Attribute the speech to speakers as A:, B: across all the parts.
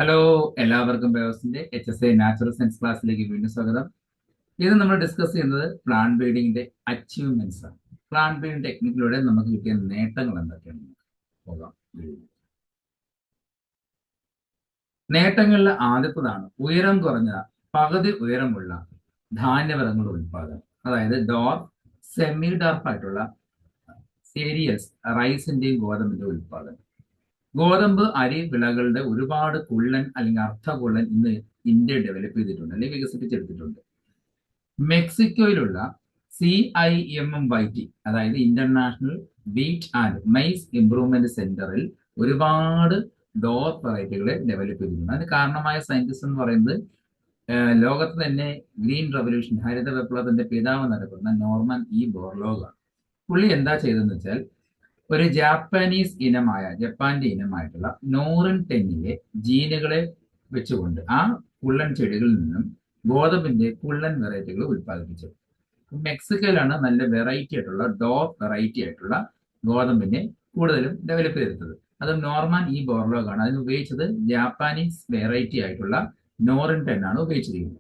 A: Hello, എല്ലാവർക്കും ബയോസിന്റെ HSA natural science ക്ലാസ്സിലേക്ക് വീണ്ടും സ്വാഗതം. ഇത് നമ്മൾ ഡിസ്കസ് ചെയ്യുന്നത് പ്ലാന്റ് ബ്രീഡിങ്ങിന്റെ അച്ചീവ്മെന്റ്സ് ആണ്. പ്ലാന്റ് ബ്രീഡിംഗ് ടെക്നിക്കിലൂടെ നമുക്ക് കിട്ടിയ നേട്ടങ്ങൾ എന്തൊക്കെയാണ് പോകാം. നേട്ടങ്ങളിൽ ആദ്യത്തതാണ് ഉയരം കുറഞ്ഞ പകുതി ഉയരമുള്ള ധാന്യവർഗ്ഗങ്ങളുടെ ഉൽപാദനം. അതായത് ഡോർഫ്, സെമി ഡോർഫ് ആയിട്ടുള്ള സീരിയൽസ്, റൈസിന്റെയും ഗോതമ്പിന്റെയും ഉൽപാദനം. ഗോതമ്പ് അരി വിളകളുടെ ഒരുപാട് കുള്ളൻ അല്ലെങ്കിൽ അർദ്ധകുള്ളൻ ഇന്ന് ഇന്ത്യ ഡെവലപ്പ് ചെയ്തിട്ടുണ്ട് അല്ലെങ്കിൽ വികസിപ്പിച്ചെടുത്തിട്ടുണ്ട്. മെക്സിക്കോയിലുള്ള CIMMYT, അതായത് international wheat and mice improvement സെന്ററിൽ ഒരുപാട് ഡോർ വെറൈറ്റികളെ ഡെവലപ്പ് ചെയ്തിട്ടുണ്ട്. അതിന് കാരണമായ സയന്റിസ്റ്റ് എന്ന് പറയുന്നത് ലോകത്ത് തന്നെ ഗ്രീൻ റവല്യൂഷൻ, ഹരിത വിപ്ലവത്തിന്റെ പിതാവ് എന്നറിയപ്പെടുന്ന നോർമൻ ബോർലോഗ് ആണ്. പുള്ളി എന്താ ചെയ്തതെന്ന് വെച്ചാൽ ഒരു ജപ്പാന്റെ ഇനമായിട്ടുള്ള നോറിൻ ടെന്നിലെ ജീനുകളെ വെച്ചുകൊണ്ട് ആ കുള്ളൻ ചെടികളിൽ നിന്നും ഗോതമ്പിന്റെ കുള്ളൻ വെറൈറ്റികൾ ഉൽപ്പാദിപ്പിച്ചത്. മെക്സിക്കോയിലാണ് നല്ല വെറൈറ്റി ആയിട്ടുള്ള ഡോഫ് വെറൈറ്റി ആയിട്ടുള്ള ഗോതമ്പിനെ കൂടുതലും ഡെവലപ്പ് ചെയ്തെടുത്തത്. അത് നോർമൻ ബോർലോഗ് ആണ്. അതിന് ഉപയോഗിച്ചത് ജാപ്പാനീസ് വെറൈറ്റി ആയിട്ടുള്ള നോറിൻ ടെൻ ആണ് ഉപയോഗിച്ചിരിക്കുന്നത്.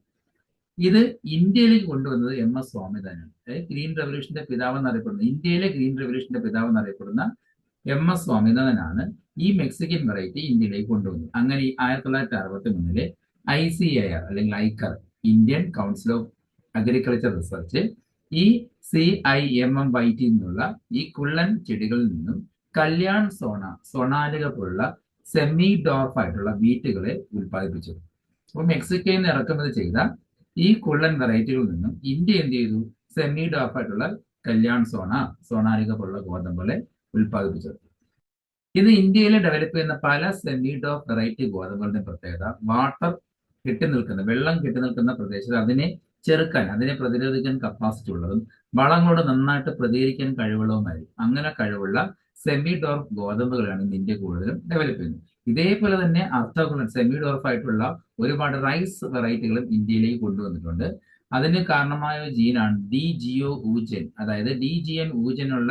A: ഇത് ഇന്ത്യയിലേക്ക് കൊണ്ടുവന്നത് MS സ്വാമിനാഥനാണ്. ഗ്രീൻ റവല്യൂഷന്റെ പിതാവ് എന്നറിയപ്പെടുന്ന, ഇന്ത്യയിലെ ഗ്രീൻ റവല്യൂഷന്റെ പിതാവ് എന്നറിയപ്പെടുന്ന MS സ്വാമിനാഥനാണ് ഈ മെക്സിക്കൻ വെറൈറ്റി ഇന്ത്യയിലേക്ക് കൊണ്ടുവന്നത്. അങ്ങനെ 1963 ICAR അല്ലെങ്കിൽ Iker, Indian council of agriculture research, ഈ CIMMYT നിന്നുള്ള ഈ കുള്ളൻ ചെടികളിൽ നിന്നും കല്യാൺ സൊണാലിക പോലുള്ള സെമി ഡോർഫ് ആയിട്ടുള്ള വീറ്റുകളെ ഉൽപ്പാദിപ്പിച്ചു. അപ്പോൾ മെക്സിക്കോയിൽ നിന്ന് ഇറക്കുമതി ചെയ്ത ഈ കുള്ളൻ വെറൈറ്റികളിൽ നിന്നും ഇന്ത്യ എന്ത് ചെയ്തു? സെമി ഡോർഫ് ആയിട്ടുള്ള കല്യാൺ സോണാലിക പോലുള്ള ഗോതമ്പുകളെ ഉൽപ്പാദിപ്പിച്ചത്. ഇത് ഇന്ത്യയിൽ ഡെവലപ്പ് ചെയ്യുന്ന പല സെമി ഡോർഫ് വെറൈറ്റി ഗോതമ്പുകളുടെ പ്രത്യേകത വെള്ളം കെട്ടി നിൽക്കുന്ന പ്രദേശത്ത് അതിനെ ചെറുക്കാൻ, അതിനെ പ്രതിരോധിക്കാൻ കപ്പാസിറ്റി ഉള്ളതും വളങ്ങളോട് നന്നായിട്ട് പ്രതികരിക്കാൻ കഴിവുള്ളതുമായിരിക്കും. അങ്ങനെ കഴിവുള്ള സെമി ഡോർഫ് ഗോതമ്പുകളാണ് ഇന്ത്യ കൂടുതലും ഡെവലപ്പ് ചെയ്യുന്നത്. ഇതേപോലെ തന്നെ അർദ്ധകുള്ളൻ സെമി ഡോർഫ് ആയിട്ടുള്ള ഒരുപാട് റൈസ് വെറൈറ്റികളും ഇന്ത്യയിലേക്ക് കൊണ്ടുവന്നിട്ടുണ്ട്. അതിന് കാരണമായ ജീനാണ് DGO ഊജൻ, അതായത് DGN ഊജനുള്ള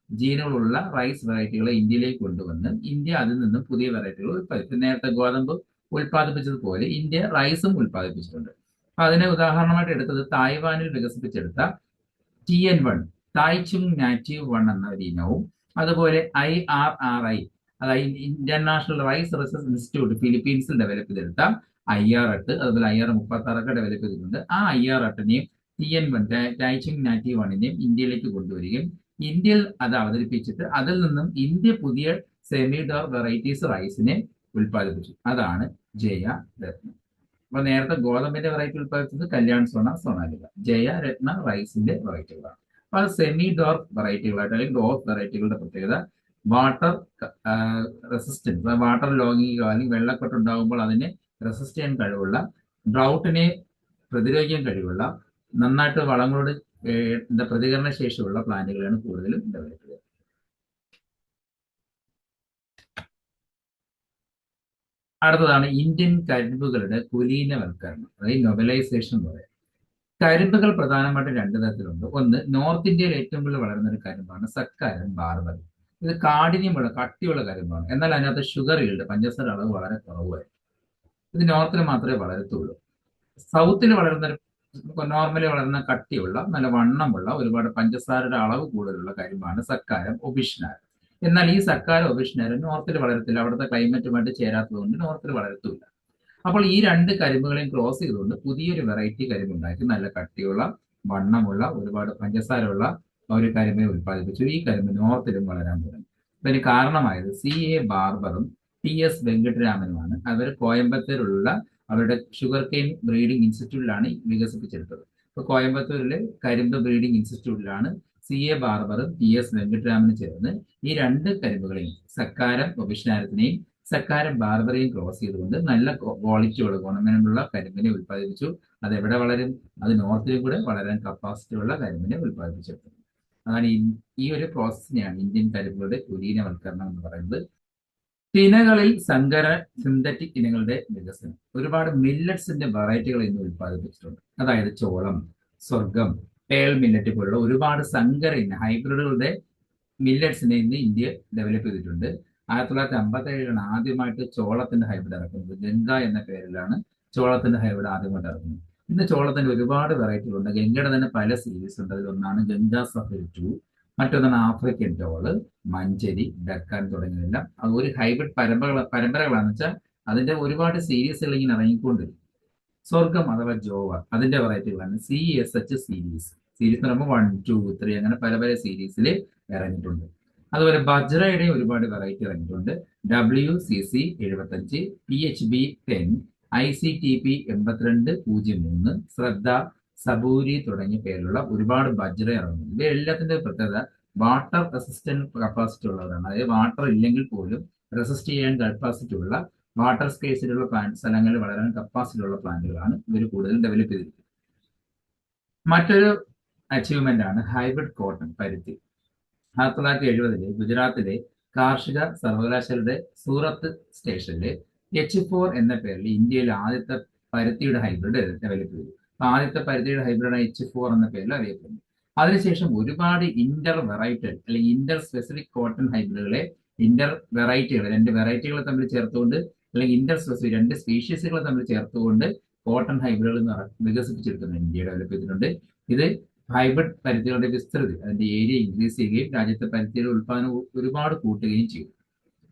A: ജീനുകളുള്ള റൈസ് വെറൈറ്റികളെ ഇന്ത്യയിലേക്ക് കൊണ്ടുവന്ന് ഇന്ത്യ അതിൽ നിന്നും പുതിയ വെറൈറ്റികൾ ഉൽപ്പാദിപ്പിച്ചു. നേരത്തെ ഗോതമ്പ് ഉൽപ്പാദിപ്പിച്ചതുപോലെ ഇന്ത്യ റൈസും ഉൽപ്പാദിപ്പിച്ചിട്ടുണ്ട്. അപ്പൊ അതിനെ ഉദാഹരണമായിട്ട് എടുത്തത് തായ്വാനിൽ വികസിപ്പിച്ചെടുത്ത TN1, തായ്ചുങ് നാറ്റീവ് 1 എന്ന ഒരു ഇനവും, അതുപോലെ IRRI, അതായത് ഇന്റർനാഷണൽ റൈസ് റിസർച്ച് ഇൻസ്റ്റിറ്റ്യൂട്ട് ഫിലിപ്പീൻസിൽ ഡെവലപ്പ് ചെയ്തെടുത്ത IR8, അതുപോലെ IR36 ഒക്കെ ഡെവലപ്പ് ചെയ്തിട്ടുണ്ട്. ആ IR8നെയും TN1, ടൈച്ചിങ് നാറ്റീവ് 1നെയും ഇന്ത്യയിലേക്ക് കൊണ്ടുവരികയും ഇന്ത്യയിൽ അത് അവതരിപ്പിച്ചിട്ട് അതിൽ നിന്നും ഇന്ത്യ പുതിയ സെമി ഡോർഫ് വെറൈറ്റീസ് റൈസിനെ ഉൽപ്പാദിപ്പിച്ചു. അതാണ് ജയ രത്ന. അപ്പൊ നേരത്തെ ഗോതമ്പിന്റെ വെറൈറ്റി ഉൽപ്പാദിപ്പിച്ചത് കല്യാൺ സോണാലിക, ജയ രത്ന റൈസിന്റെ വെറൈറ്റികളാണ്. അപ്പൊ അത് സെമി ഡോർഫ് വെറൈറ്റികളായിട്ട് അല്ലെങ്കിൽ ഡോർഫ് വെറൈറ്റികളുടെ പ്രത്യേകത വാട്ടർ റെസിസ്റ്റൻസ്, വാട്ടർ ലോഗിങ് അല്ലെങ്കിൽ വെള്ളക്കെട്ട് ഉണ്ടാകുമ്പോൾ അതിനെ റെസിസ്റ്റ് ചെയ്യാൻ കഴിവുള്ള, ഡ്രൗട്ടിനെ പ്രതിരോധിക്കാൻ കഴിവുള്ള, നന്നായിട്ട് വളങ്ങളോട് പ്രതികരണ ശേഷിയുള്ള പ്ലാന്റുകളാണ് കൂടുതലും ഡെവലപ്പ് ചെയ്തത്. അടുത്തതാണ് ഇന്ത്യൻ കരിമ്പുകളുടെ കുലീനവൽക്കരണം, അതായത് നൊബലൈസേഷൻ എന്ന് പറയാം. കരിമ്പുകൾ പ്രധാനമായിട്ടും രണ്ട് തരത്തിലുണ്ട്. ഒന്ന്, നോർത്ത് ഇന്ത്യയിൽ ഏറ്റവും കൂടുതൽ വളരുന്ന ഒരു കരിമ്പാണ് സക്കാരൻ ബാർബറി. ഇത് കാഠിന്യമുള്ള കട്ടിയുള്ള കരിമ്പാണ്. എന്നാൽ അതിനകത്ത് ഷുഗർ ഈൽഡ്, പഞ്ചസാര അളവ് വളരെ കുറവായിരിക്കും. ഇത് നോർത്തിൽ മാത്രമേ വളരത്തുള്ളൂ. സൗത്തിൽ വളരുന്ന, നോർമലി വളരുന്ന കട്ടിയുള്ള നല്ല വണ്ണമുള്ള ഒരുപാട് പഞ്ചസാരയുടെ അളവ് കൂടുതലുള്ള കരിമ്പാണ് സക്കാരം ഒബിഷ്നാർ. എന്നാൽ ഈ സക്കാരം ഒബിഷ്നാർ നോർത്തിൽ വളരത്തില്ല. അവിടുത്തെ ക്ലൈമറ്റുമായിട്ട് ചേരാത്തതുകൊണ്ട് നോർത്തിൽ വളരത്തില്ല. അപ്പോൾ ഈ രണ്ട് കരിമ്പുകളെയും ക്രോസ് ചെയ്തുകൊണ്ട് പുതിയൊരു വെറൈറ്റി കരിമ്പ് ഉണ്ടാക്കി നല്ല കട്ടിയുള്ള, വണ്ണമുള്ള, ഒരുപാട് പഞ്ചസാരമുള്ള ഒരു കരിമ്പിനെ ഉൽപ്പാദിപ്പിച്ചു. ഈ കരിമ്പ് നോർത്തിലും വളരാൻ തുടങ്ങി. ഇതിന് കാരണമായത് CA ബാർബറും TS വെങ്കട്ടരാമനുമാണ്. അവർ കോയമ്പത്തൂരിലുള്ള അവരുടെ ഷുഗർ കെയിൻ ബ്രീഡിംഗ് ഇൻസ്റ്റിറ്റ്യൂട്ടിലാണ് വികസിപ്പിച്ചെടുത്തത്. ഇപ്പൊ കോയമ്പത്തൂരിലെ കരിമ്പ് ബ്രീഡിംഗ് ഇൻസ്റ്റിറ്റ്യൂട്ടിലാണ് CA ബാർബറും TS വെങ്കട്ടരാമനും ചേർന്ന് ഈ രണ്ട് കരിമ്പുകളെയും, സക്കാരം ഒബിഷ്നാരത്തിനെയും സക്കാരം ബാർബറിയും ക്രോസ് ചെയ്തുകൊണ്ട് നല്ല ക്വാളിറ്റിയുള്ള, ഗുണമേന്മയുള്ള കരിമ്പിനെ ഉൽപ്പാദിപ്പിച്ചു. അത് എവിടെ വളരും? അത് നോർത്തിലും കൂടെ വളരാൻ കപ്പാസിറ്റി ഉള്ള കരിമ്പിനെ ഉൽപ്പാദിപ്പിച്ചെടുത്തു. അതാണ് ഈ ഒരു പ്രോസസ്സിനെയാണ് ഇന്ത്യൻ കരിമ്പുകളുടെ കുലീനവൽക്കരണം എന്ന് പറയുന്നത്. തിനകളിൽ സങ്കര സിന്തറ്റിക് ഇനങ്ങളുടെ വികസനം. ഒരുപാട് മില്ലറ്റ്സിന്റെ വെറൈറ്റികൾ ഇന്ന് ഉൽപ്പാദിപ്പിച്ചിട്ടുണ്ട്. അതായത് ചോളം, സ്വർഗം, പേൾ മില്ലറ്റ് പോലുള്ള ഒരുപാട് സങ്കര ഇന ഹൈബ്രിഡുകളുടെ മില്ലറ്റ്സിനെ ഇന്ന് ഇന്ത്യ ഡെവലപ്പ് ചെയ്തിട്ടുണ്ട്. 1957 ആദ്യമായിട്ട് ചോളത്തിന്റെ ഹൈബ്രിഡ് ഇറക്കുന്നത്. ഗംഗ എന്ന പേരിലാണ് ചോളത്തിന്റെ ഹൈബ്രിഡ് ആദ്യമായിട്ട് ഇറക്കുന്നത്. ഇന്ന് ചോളത്തിന്റെ ഒരുപാട് വെറൈറ്റികളുണ്ട്. ഗംഗയുടെ തന്നെ പല സീരീസ് ഉണ്ട്. അതിലൊന്നാണ് ഗംഗ സഫരി 2, മറ്റൊന്നാണ് ആഫ്രിക്കൻ ചോള്, മഞ്ചരി, ഡക്കാൻ തുടങ്ങിയതെല്ലാം അത് ഒരു ഹൈബ്രിഡ് പരമ്പരകളാണെന്ന് വെച്ചാൽ അതിന്റെ ഒരുപാട് സീരീസുകൾ ഇങ്ങനെ ഇറങ്ങിക്കൊണ്ടിരിക്കും. സ്വർഗം അഥവാ ജോവ അതിന്റെ വെറൈറ്റികളാണ് CSH സീരീസ്. സീരീസ് എന്ന് പറയുമ്പോൾ 1, 2, 3 അങ്ങനെ പല പല സീരീസിൽ ഇറങ്ങിയിട്ടുണ്ട്. അതുപോലെ ബജ്രയുടെയും ഒരുപാട് വെറൈറ്റി ഇറങ്ങിയിട്ടുണ്ട്. WCC 75, PHB 10, ICTP 8203, ശ്രദ്ധ, സബൂരി തുടങ്ങിയ പേരിലുള്ള ഒരുപാട് ബജ്ര ഇറങ്ങുന്നു. ഇവ എല്ലാത്തിന്റെ പ്രത്യേകത വാട്ടർ റെസിസ്റ്റന്റ് കപ്പാസിറ്റി ഉള്ളവരാണ്. അതായത് വാട്ടർ ഇല്ലെങ്കിൽ പോലും റെസിസ്റ്റ് ചെയ്യാൻ കപ്പാസിറ്റി ഉള്ള, വാട്ടർ സ്കേസിലുള്ള പ്ലാന്റ് സ്ഥലങ്ങളിൽ വളരാൻ കപ്പാസിറ്റി ഉള്ള പ്ലാന്റുകളാണ് ഇവർ കൂടുതൽ ഡെവലപ്പ് ചെയ്തിരിക്കുന്നത്. മറ്റൊരു അച്ചീവ്മെന്റ് ആണ് ഹൈബ്രിഡ് കോട്ടൺ, പരുത്തി. 1970 ഗുജറാത്തിലെ കാർഷിക സർവകലാശാലയുടെ സൂറത്ത് സ്റ്റേഷനിൽ H4 എന്ന പേരിൽ ഇന്ത്യയിലെ ആദ്യത്തെ പരുത്തിയുടെ ഹൈബ്രിഡ് ഡെവലപ്പ് ചെയ്തു. ആദ്യത്തെ പരുത്തിയുടെ ഹൈബ്രിഡ് H4 എന്ന പേരിൽ അറിയപ്പെടുന്നു. അതിനുശേഷം ഒരുപാട് ഇന്റർ വെറൈറ്റി അല്ലെങ്കിൽ ഇന്റർ സ്പെസിഫിക് കോട്ടൺ ഹൈബ്രിഡുകളെ, ഇന്റർ വെറൈറ്റികൾ, രണ്ട് വെറൈറ്റികളെ തമ്മിൽ ചേർത്തുകൊണ്ട് അല്ലെങ്കിൽ ഇന്റർ സ്പെസിഫിക് രണ്ട് സ്പീഷീസുകളെ തമ്മിൽ ചേർത്തുകൊണ്ട് കോട്ടൺ ഹൈബ്രിഡുകൾ വികസിപ്പിച്ചെടുക്കുന്നു. ഇന്ത്യ ഡെവലപ്പ് ചെയ്തിട്ടുണ്ട്. ഇത് ഹൈബ്രിഡ് പരുത്തികളുടെ വിസ്തൃതി, അതിന്റെ ഏരിയ ഇൻക്രീസ് ചെയ്യുകയും രാജ്യത്തെ പരുത്തിയുടെ ഉൽപ്പാദനം ഒരുപാട് കൂട്ടുകയും ചെയ്യും.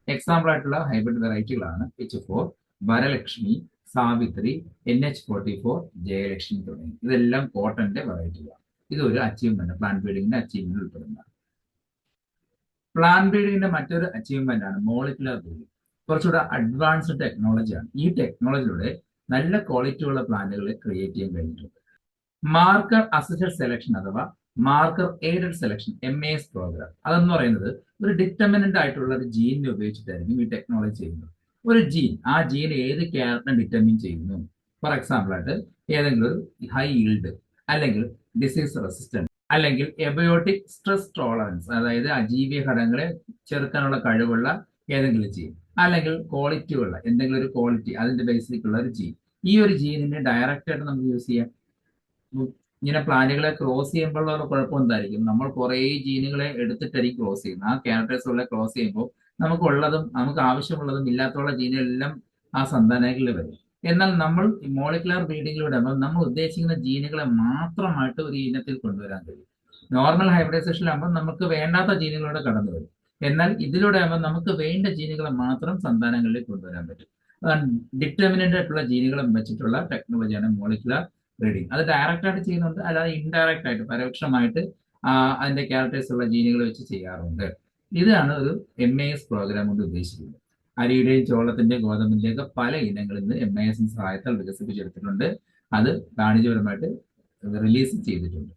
A: എക്സാമ്പിൾ ആയിട്ടുള്ള ഹൈബ്രിഡ് വെറൈറ്റികളാണ് H4, വരലക്ഷ്മി, സാവിത്രി, NH44, ജയലക്ഷ്മി തുടങ്ങി. ഇതെല്ലാം കോട്ടന്റെ വെറൈറ്റികളാണ്. ഇതൊരു അച്ചീവ്മെന്റ്, പ്ലാന്റ് ബ്രീഡിങ്ങിന്റെ അച്ചീവ്മെന്റ് ഉൾപ്പെടുന്നതാണ്. പ്ലാന്റ് ബ്രീഡിങ്ങിന്റെ മറ്റൊരു അച്ചീവ്മെന്റ് ആണ് മോളിക്കുലർ ബ്രീഡിംഗ്. കുറച്ചുകൂടെ അഡ്വാൻസ്ഡ് ടെക്നോളജിയാണ്. ഈ ടെക്നോളജിയിലൂടെ നല്ല ക്വാളിറ്റിയുള്ള പ്ലാന്റുകളെ ക്രിയേറ്റ് ചെയ്യാൻ കഴിഞ്ഞിട്ടുണ്ട്. മാർക്കർ അസിസ്റ്റഡ് സെലക്ഷൻ അഥവാ marker aided selection, MAS programme, അതെന്ന് പറയുന്നത് ഒരു ഡിറ്റർമിനന്റ് ആയിട്ടുള്ള ഒരു ജീനിനെ ഉപയോഗിച്ചിട്ടായിരിക്കും ഈ ടെക്നോളജി ചെയ്യുന്നത്. ഒരു ജീൻ, ആ ജീൻ ഏത് ക്യാരക്ടറിനെ ഡിറ്റർമിൻ ചെയ്യുന്നു. ഫോർ എക്സാമ്പിൾ ആയിട്ട് ഏതെങ്കിലും ഒരു ഹൈ ഈൽഡ്, അല്ലെങ്കിൽ ഡിസീസ് റെസിസ്റ്റന്റ്, അല്ലെങ്കിൽ എബയോട്ടിക് സ്ട്രെസ് ടോളറൻസ്, അതായത് അജീവിയ ഘടകങ്ങളെ ചെറുക്കാനുള്ള കഴിവുള്ള ഏതെങ്കിലും ജീൻ, അല്ലെങ്കിൽ ക്വാളിറ്റി ഉള്ള എന്തെങ്കിലും ഒരു ക്വാളിറ്റി അതിന്റെ ബേസിലുള്ള ഒരു ജീൻ. ഈ ഒരു ജീനിനെ ഡയറക്റ്റ് ആയിട്ട് നമുക്ക് യൂസ് ചെയ്യാം. ഇങ്ങനെ പ്ലാന്റുകളെ ക്രോസ് ചെയ്യുമ്പോഴുള്ള കുഴപ്പം എന്തായിരിക്കും? നമ്മൾ കുറേ ജീനുകളെ എടുത്തിട്ടായിരിക്കും ക്രോസ് ചെയ്യുന്നത്. ആ ക്യാരക്ടേഴ്സുകളെ ക്രോസ് ചെയ്യുമ്പോൾ നമുക്ക് ആവശ്യമുള്ളതും ഇല്ലാത്തുള്ള ജീനുകളെല്ലാം ആ സന്താനങ്ങളിൽ വരും. എന്നാൽ നമ്മൾ മോളിക്കുലർ ബ്രീഡിങ്ങിലൂടെ നമ്മൾ ഉദ്ദേശിക്കുന്ന ജീനുകളെ മാത്രമായിട്ട് ഒരു ഇനത്തിൽ കൊണ്ടുവരാൻ കഴിയും. നോർമൽ ഹൈബ്രിഡൈസേഷനിലാകുമ്പോൾ നമുക്ക് വേണ്ടാത്ത ജീനുകളോടെ കടന്നു വരും. എന്നാൽ ഇതിലൂടെ ആകുമ്പോൾ നമുക്ക് വേണ്ട ജീനുകളെ മാത്രം സന്താനങ്ങളിലേക്ക് കൊണ്ടുവരാൻ പറ്റും. അതാണ് ഡിറ്റർമിനന്റ് ആയിട്ടുള്ള ജീനുകളെ വെച്ചിട്ടുള്ള ടെക്നോളജിയാണ് മോളിക്കുലർ ബ്രീഡിങ്. അത് ഡയറക്റ്റ് ആയിട്ട് ചെയ്യുന്നുണ്ട്, അല്ലാതെ ഇൻഡയറക്റ്റ് ആയിട്ട് പരോക്ഷമായിട്ട് അതിന്റെ ക്യാരക്ടേഴ്സ് ഉള്ള ജീനുകൾ വെച്ച് ചെയ്യാറുണ്ട്. ഇതാണ് ഒരു MAS പ്രോഗ്രാം കൊണ്ട് ഉദ്ദേശിക്കുന്നത്. അരിയുടെയും ചോളത്തിന്റെയും ഗോതമ്പിന്റെയും ഒക്കെ പല ഇനങ്ങളിൽ നിന്ന് MAS സഹായത്താൽ വികസിപ്പിച്ചെടുത്തിട്ടുണ്ട്. അത് വാണിജ്യപരമായിട്ട് റിലീസ് ചെയ്തിട്ടുണ്ട്.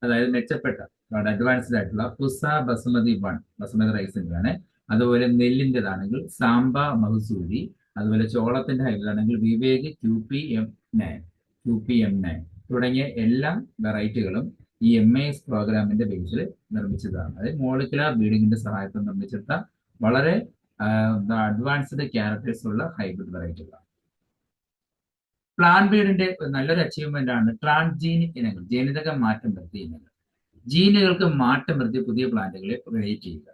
A: അതായത് മെച്ചപ്പെട്ട അഡ്വാൻസ്ഡ് ആയിട്ടുള്ള പുസ ബസുമതി 1 ബസുമതി റൈസിന്റെ ആണ്. അതുപോലെ നെല്ലിൻ്റെതാണെങ്കിൽ സാമ്പ മഹസൂരി, അതുപോലെ ചോളത്തിന്റെ ഹൈബ്രിഡ് ആണെങ്കിൽ വിവേക് QPM9 തുടങ്ങിയ എല്ലാ വെറൈറ്റികളും ഈ MAS പ്രോഗ്രാമിന്റെ ബേസിൽ നിർമ്മിച്ചതാണ്. അതായത് മോളിക്കുലർ ബ്രീഡിങ്ങിന്റെ സഹായത്തിൽ നിർമ്മിച്ചെടുത്ത വളരെ അഡ്വാൻസ്ഡ് ക്യാരക്ടേഴ്സ് ഉള്ള ഹൈബ്രിഡ് വെറൈറ്റികളാണ്. പ്ലാന്റ് ബ്രീഡിന്റെ നല്ലൊരു അച്ചീവ്മെന്റ് ആണ് ട്രാൻസ്ജീനിക് ഇനങ്ങൾ, ജനിതക മാറ്റം വരുത്തിയ ഇനങ്ങൾ. ജീനുകൾക്ക് മാറ്റം വരുത്തിയ പുതിയ പ്ലാന്റുകളെ ക്രിയേറ്റ് ചെയ്യുക.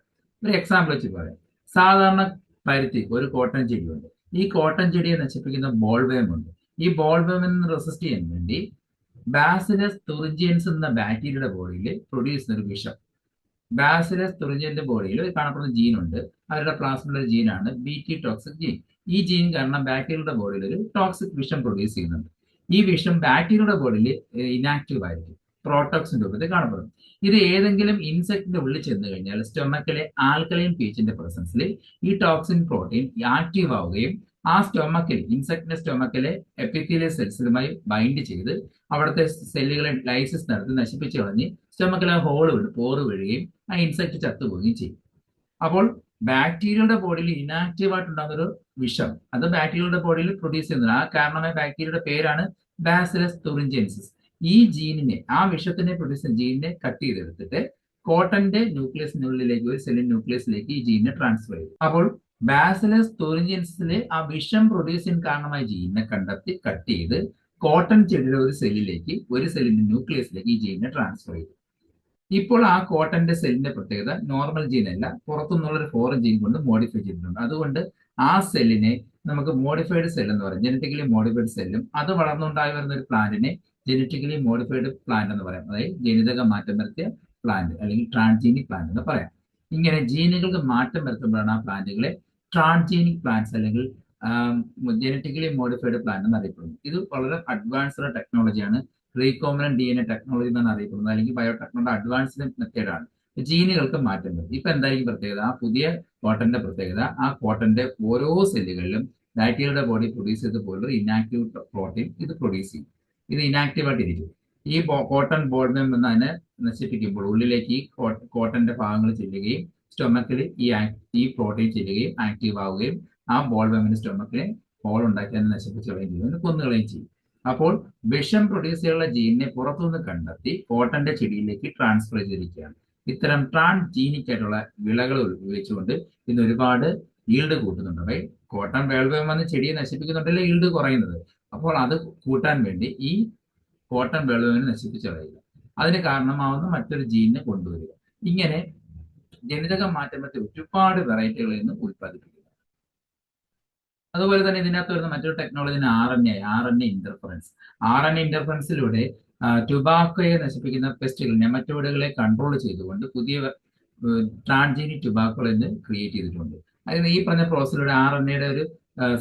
A: ഒരു എക്സാമ്പിൾ വെച്ച് പറയാം. സാധാരണ പരുത്തി ഒരു കോട്ടൺ ചെടിയുണ്ട്. ഈ കോട്ടൺ ചെടിയെ നശിപ്പിക്കുന്ന ബോൾവേം ഉണ്ട്. ഈ ബോൾവേമിൽ നിന്ന് റെസിസ്റ്റ് ചെയ്യാൻ വേണ്ടി ബാസിലസ് തുറിഞ്ചിയൻസ് എന്ന ബാക്ടീരിയയുടെ ബോഡിയിൽ പ്രൊഡ്യൂസ് ചെയ്യുന്ന ഒരു വിഷം. ബാസിലസ് തുറിഞ്ചിയന്റെ ബോഡിയിൽ കാണപ്പെടുന്ന ജീനുണ്ട്. അവരുടെ പ്ലാസ്മയിലുള്ള ജീനാണ് BT ടോക്സിക് ജീൻ. ഈ ജീൻ കാരണം ബാക്ടീരിയയുടെ ബോഡിയിൽ ഒരു ടോക്സിക് വിഷം പ്രൊഡ്യൂസ് ചെയ്യുന്നുണ്ട്. ഈ വിഷം ബാക്ടീരിയയുടെ ബോഡിയിൽ ഇനാക്റ്റീവ് ആയിരിക്കും, പ്രോട്ടോക്സിൻ രൂപത്തിൽ കാണപ്പെടും. ഇത് ഏതെങ്കിലും ഇൻസെക്ടിന്റെ ഉള്ളിൽ ചെന്ന് കഴിഞ്ഞാൽ സ്റ്റൊമക്കിലെ ആൽക്കലൈൻ പീച്ചിന്റെ പ്രസൻസിൽ ഈ ടോക്സിൻ പ്രോട്ടീൻ ആക്റ്റീവ് ആവുകയും ആ ഇൻസെക്ടിന്റെ സ്റ്റൊമക്കിലെ എപ്പിത്തീലിയൽ സെൽസുമായി ബൈൻഡ് ചെയ്ത് അവിടുത്തെ സെല്ലുകളെ ലൈസിസ് നടത്തി നശിപ്പിച്ചു കളഞ്ഞ് സ്റ്റൊമക്കിലെ പോറ് വീഴുകയും ആ ഇൻസെക്ട് ചത്തുപോവുകയും ചെയ്യും. അപ്പോൾ ബാക്ടീരിയയുടെ ബോഡിയിൽ ഇനാക്റ്റീവ് ആയിട്ടുണ്ടാകുന്ന ഒരു വിഷം അത് ബാക്ടീരിയയുടെ ബോഡിയിൽ പ്രൊഡ്യൂസ് ചെയ്യുന്നത്. ആ കാരണമായ ബാക്ടീരിയയുടെ പേരാണ് ബാസിലസ് തുറിഞ്ചിയൻസിസ്. ഈ ജീനിനെ, ആ വിഷത്തിനെ പ്രൊഡ്യൂസ് ചെയ്യുന്ന ജീനിനെ കട്ട് ചെയ്തെടുത്തിട്ട് കോട്ടന്റെ ന്യൂക്ലിയസിനുള്ളിലേക്ക്, ഒരു സെല്ലിൻ ന്യൂക്ലിയസിലേക്ക് ഈ ജീനിനെ ട്രാൻസ്ഫർ ചെയ്തു. അപ്പോൾ ബാസിലസ് തുറിഞ്ചിയൻസിലെ ആ വിഷം പ്രൊഡ്യൂസ് ചെയ്യാൻ കാരണമായ ജീനിനെ കണ്ടെത്തി കട്ട് ചെയ്ത് കോട്ടൺ ചെടിയുടെ ഒരു സെല്ലിന്റെ ന്യൂക്ലിയസിലേക്ക് ഈ ജീനിനെ ട്രാൻസ്ഫർ ചെയ്തു. ഇപ്പോൾ ആ കോട്ടന്റെ സെല്ലിന്റെ പ്രത്യേകത നോർമൽ ജീൻ അല്ല, പുറത്തുനിന്നുള്ള ഒരു ഫോറിൻ ജീൻ കൊണ്ട് മോഡിഫൈ ചെയ്തിട്ടുണ്ട്. അതുകൊണ്ട് ആ സെല്ലിനെ നമുക്ക് മോഡിഫൈഡ് സെൽ എന്ന് പറയും, ജനറ്റിക്കലി മോഡിഫൈഡ് സെല്ലും. അത് വളർന്നുണ്ടായി വരുന്ന ഒരു പ്ലാന്റിനെ ജനറ്റിക്കലി മോഡിഫൈഡ് പ്ലാന്റ് എന്ന് പറയാം, അതായത് ജനിതക മാറ്റം വരുത്തിയ പ്ലാന്റ് അല്ലെങ്കിൽ ട്രാൻസ്ജീനിക് പ്ലാന്റ് എന്ന് പറയാം. ഇങ്ങനെ ജീനുകൾക്ക് മാറ്റം വരുത്തുമ്പോഴാണ് ആ പ്ലാന്റുകളെ ട്രാൻസ്ജീനിക് പ്ലാന്റ്സ് അല്ലെങ്കിൽ ജനറ്റിക്കലി മോഡിഫൈഡ് പ്ലാന്റ് എന്ന് അറിയപ്പെടുന്നു. ഇത് വളരെ അഡ്വാൻസ്ഡ് ടെക്നോളജിയാണ്, റീകോംബിനന്റ് DNA ടെക്നോളജി എന്നാണ് അറിയപ്പെടുന്നത്, അല്ലെങ്കിൽ ബയോടെക്നോളജിയുടെ അഡ്വാൻസ്ഡ് മെത്തേഡാണ്. ജീനുകൾക്ക് മാറ്റം വരും. ഇപ്പൊ എന്തായിരിക്കും പ്രത്യേകത? ആ പുതിയ കോട്ടന്റെ പ്രത്യേകത, ആ കോട്ടന്റെ ഓരോ സെല്ലുകളിലും ബാക്ടീരിയയുടെ ബോഡി പ്രൊഡ്യൂസ് ചെയ്ത പോലുള്ള ഇനാക്റ്റീവ് പ്രോട്ടീൻ ഇത് പ്രൊഡ്യൂസ് ചെയ്യും. ഇത് ഇനാക്റ്റീവ് ആയിട്ടിരിക്കും. ഈ കോട്ടൺ ബോൾമേം എന്ന് അതിനെ നശിപ്പിക്കുമ്പോൾ ഉള്ളിലേക്ക് ഈ കോട്ടന്റെ ഭാഗങ്ങൾ ചെല്ലുകയും സ്റ്റൊമക്കിൽ ഈ പ്രോട്ടീൻ ചെല്ലുകയും ആക്റ്റീവ് ആവുകയും ആ ബോൾമേമിന്റെ സ്റ്റൊമക്കിലെ ഹോൾ ഉണ്ടാക്കി അതിനെ നശിപ്പിച്ച് കളയുകയും ചെയ്യും, കൊന്നുകളയും ചെയ്യും. അപ്പോൾ വിഷം പ്രൊഡ്യൂസ് ചെയ്യാനുള്ള ജീനിനെ പുറത്തുനിന്ന് കണ്ടെത്തി കോട്ടന്റെ ചെടിയിലേക്ക് ട്രാൻസ്ഫർ ചെയ്തിരിക്കുകയാണ്. ഇത്തരം ട്രാൻസ്ജീനിക് ആയിട്ടുള്ള വിളകൾ ഉപയോഗിച്ചുകൊണ്ട് ഇന്ന് ഒരുപാട് ഈൽഡ് കൂട്ടുന്നുണ്ട്. കോട്ടൺ വേൾവേം വന്ന് ചെടിയെ നശിപ്പിക്കുന്നുണ്ടല്ലേ ഈൽഡ് കുറയുന്നത്. അപ്പോൾ അത് കൂട്ടാൻ വേണ്ടി ഈ കോട്ടൺ വേൾവേമിനെ നശിപ്പിച്ച് കളയുക, അതിന് കാരണമാവുന്ന മറ്റൊരു ജീനിനെ കൊണ്ടുവരിക. ഇങ്ങനെ ജനിതക മാറ്റം വരുത്തി ഒരുപാട് വെറൈറ്റികളിൽ നിന്ന് ഉത്പാദിപ്പിക്കുക. അതുപോലെ തന്നെ ഇതിനകത്ത് വരുന്ന മറ്റൊരു ടെക്നോളജിയാണ് RNA ഇന്റർഫറൻസ്. RNA ഇന്റർഫറൻസിലൂടെ ടുബാക്കോയെ നശിപ്പിക്കുന്ന പെസ്റ്റുകൾ, നെമറ്റോഡുകളെ കൺട്രോൾ ചെയ്തുകൊണ്ട് പുതിയ ട്രാൻസ്ജീനിക് ടുബാക്കോകൾ എന്ന് ക്രിയേറ്റ് ചെയ്തിട്ടുണ്ട്. അതായത് ഈ പറഞ്ഞ പ്രോസസ്സിലൂടെ RNAയുടെ ഒരു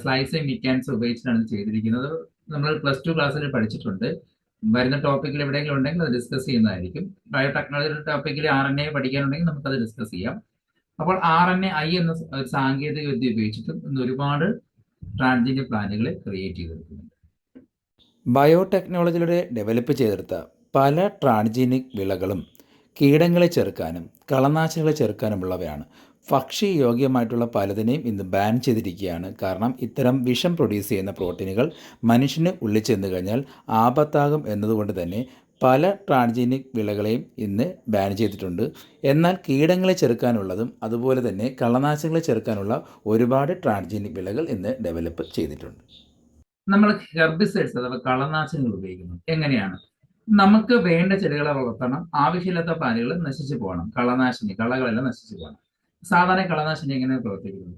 A: സ്ലൈസിങ് മെക്കാനിസം ഉപയോഗിച്ചിട്ടാണ് ചെയ്തിരിക്കുന്നത്. നമ്മൾ +2 ക്ലാസ്സിൽ പഠിച്ചിട്ടുണ്ട്. വരുന്ന ടോപ്പിക്കിൽ എവിടെയെങ്കിലും ഉണ്ടെങ്കിൽ അത് ഡിസ്കസ് ചെയ്യുന്നതായിരിക്കും. ബയോടെക്നോളജിയുടെ ടോപ്പിക്കിൽ RNA പഠിക്കാനുണ്ടെങ്കിൽ നമുക്കത് ഡിസ്കസ് ചെയ്യാം. അപ്പോൾ RNAi എന്ന സാങ്കേതിക വിദ്യ ഉപയോഗിച്ചിട്ട് ഇന്ന് ഒരുപാട് ട്രാൻസ്ജീനിക് പ്ലാന്റുകളെ ക്രിയേറ്റ് ചെയ്തെടുക്കുന്നുണ്ട്.
B: ബയോടെക്നോളജിയിലൂടെ ഡെവലപ്പ് ചെയ്തെടുത്ത പല ട്രാൻസ്ജീനിക് വിളകളും കീടങ്ങളെ ചെറുക്കാനും കളനാശിനികളെ ചെറുക്കാനുമുള്ളവയാണ്. ഭക്ഷ്യയോഗ്യമായിട്ടുള്ള പലതിനെയും ഇന്ന് ബാൻ ചെയ്തിരിക്കുകയാണ്. കാരണം ഇത്തരം വിഷം പ്രൊഡ്യൂസ് ചെയ്യുന്ന പ്രോട്ടീനുകൾ മനുഷ്യന് ഉള്ളിൽ ചെന്ന് കഴിഞ്ഞാൽ ആപത്താകും എന്നതുകൊണ്ട് തന്നെ പല ട്രാൻസ്ജീനിക് വിളകളെയും ഇന്ന് ബാൻ ചെയ്തിട്ടുണ്ട്. എന്നാൽ കീടങ്ങളെ ചെറുക്കാനുള്ളതും അതുപോലെ തന്നെ കളനാശിനികളെ ചെറുക്കാനുള്ള ഒരുപാട് ട്രാൻസ്ജീനിക് വിളകൾ ഇന്ന് ഡെവലപ്പ് ചെയ്തിട്ടുണ്ട്.
A: നമ്മൾ ഹെർബിസൈഡ്സ് അഥവാ കളനാശിനികൾ ഉപയോഗിക്കുന്നു. എങ്ങനെയാണ്? നമുക്ക് വേണ്ട ചെടികളെ വളർത്തണം, ആവശ്യമില്ലാത്ത പ്ലാന്റുകൾ നശിച്ചു പോകണം. കളകളെല്ലാം നശിച്ചു പോകണം. സാധാരണ കളനാശിനി എങ്ങനെയാണ് പ്രവർത്തിക്കുന്നത്?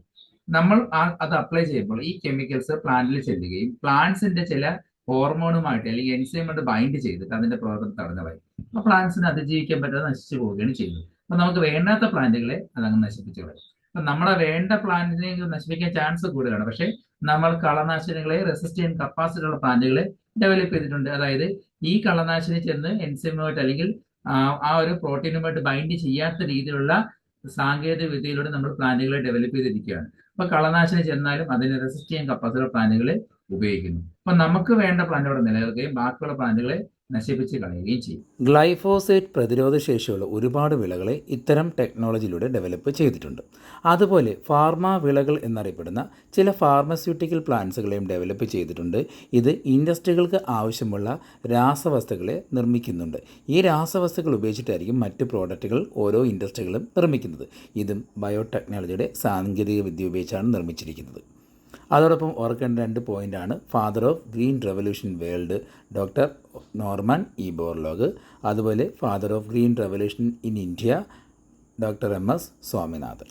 A: നമ്മൾ അത് അപ്ലൈ ചെയ്യുമ്പോൾ ഈ കെമിക്കൽസ് പ്ലാന്റിൽ ചെല്ലുകയും പ്ലാന്റ്സിന്റെ ചില ഹോർമോണുമായിട്ട് അല്ലെങ്കിൽ എൻസൈമായിട്ട് ബൈൻഡ് ചെയ്തിട്ട് അതിന്റെ പ്രവർത്തനം തടഞ്ഞു കളയും. അപ്പൊ പ്ലാന്റ്സിന് അതിജീവിക്കാൻ പറ്റാതെ നശിച്ചു പോവുകയാണ് ചെയ്യുന്നത്. അപ്പൊ നമുക്ക് വേണ്ടാത്ത പ്ലാന്റുകളെ അതങ്ങ് നശിപ്പിച്ചു കളയും. അപ്പൊ നമ്മളെ വേണ്ട പ്ലാന്റിനെ നശിപ്പിക്കാൻ ചാൻസ് കൂടുതലാണ്. പക്ഷെ നമ്മൾ കളനാശിനികളെ റെസിസ്റ്റ് ചെയ്യാൻ കപ്പാസിറ്റി ഉള്ള പ്ലാന്റുകളെ ഡെവലപ്പ് ചെയ്തിട്ടുണ്ട്. അതായത് ഈ കളനാശിനി ചെന്ന് എൻസൈമുമായിട്ട് അല്ലെങ്കിൽ ആ ഒരു പ്രോട്ടീനുമായിട്ട് ബൈൻഡ് ചെയ്യാത്ത രീതിയിലുള്ള സാങ്കേതിക വിദ്യയിലൂടെ നമ്മൾ പ്ലാന്റുകളെ ഡെവലപ്പ് ചെയ്തിരിക്കുകയാണ്. അപ്പൊ കളനാശിനി ചെന്നാലും അതിനെ റെസിസ്റ്റ് ചെയ്യാൻ കപ്പാസിറ്റി ഉള്ള പ്ലാന്റുകളെ ഉപയോഗിക്കുന്നു. അപ്പൊ നമുക്ക് വേണ്ട പ്ലാന്റ് അവിടെ നിലനിൽക്കുകയും ബാക്കിയുള്ള പ്ലാന്റുകളെ നശിപ്പിച്ച് കളയുകയും ചെയ്യും.
B: ഗ്ലൈഫോസേറ്റ് പ്രതിരോധ ശേഷിയുള്ള ഒരുപാട് വിളകളെ ഇത്തരം ടെക്നോളജിയിലൂടെ ഡെവലപ്പ് ചെയ്തിട്ടുണ്ട്. അതുപോലെ ഫാർമ വിളകൾ എന്നറിയപ്പെടുന്ന ചില ഫാർമസ്യൂട്ടിക്കൽ പ്ലാന്റ്സുകളെയും ഡെവലപ്പ് ചെയ്തിട്ടുണ്ട്. ഇത് ഇൻഡസ്ട്രികൾക്ക് ആവശ്യമുള്ള രാസവസ്തുക്കളെ നിർമ്മിക്കുന്നുണ്ട്. ഈ രാസവസ്തുക്കൾ ഉപയോഗിച്ചിട്ടായിരിക്കും മറ്റ് പ്രോഡക്റ്റുകൾ ഓരോ ഇൻഡസ്ട്രികളും നിർമ്മിക്കുന്നത്. ഇതും ബയോടെക്നോളജിയുടെ സാങ്കേതിക വിദ്യ ഉപയോഗിച്ചാണ് നിർമ്മിച്ചിരിക്കുന്നത്. അതോടൊപ്പം ഓർക്കേണ്ട 2 പോയിൻ്റാണ് father of green revolution world doctor Norman E Borlaug, അതുപോലെ father of green revolution in India doctor MS Swaminathan.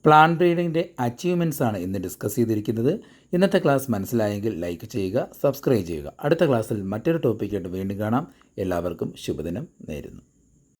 B: Plant ബ്രീഡിങ്ങിൻ്റെ അച്ചീവ്മെൻറ്റ്സ് ആണ് ഇന്ന് ഡിസ്കസ് ചെയ്തിരിക്കുന്നത്. ഇന്നത്തെ ക്ലാസ് മനസ്സിലായെങ്കിൽ ലൈക്ക് ചെയ്യുക, സബ്സ്ക്രൈബ് ചെയ്യുക. അടുത്ത ക്ലാസ്സിൽ മറ്റൊരു ടോപ്പിക്കായിട്ട് വീണ്ടും കാണാം. എല്ലാവർക്കും ശുഭദിനം നേരുന്നു.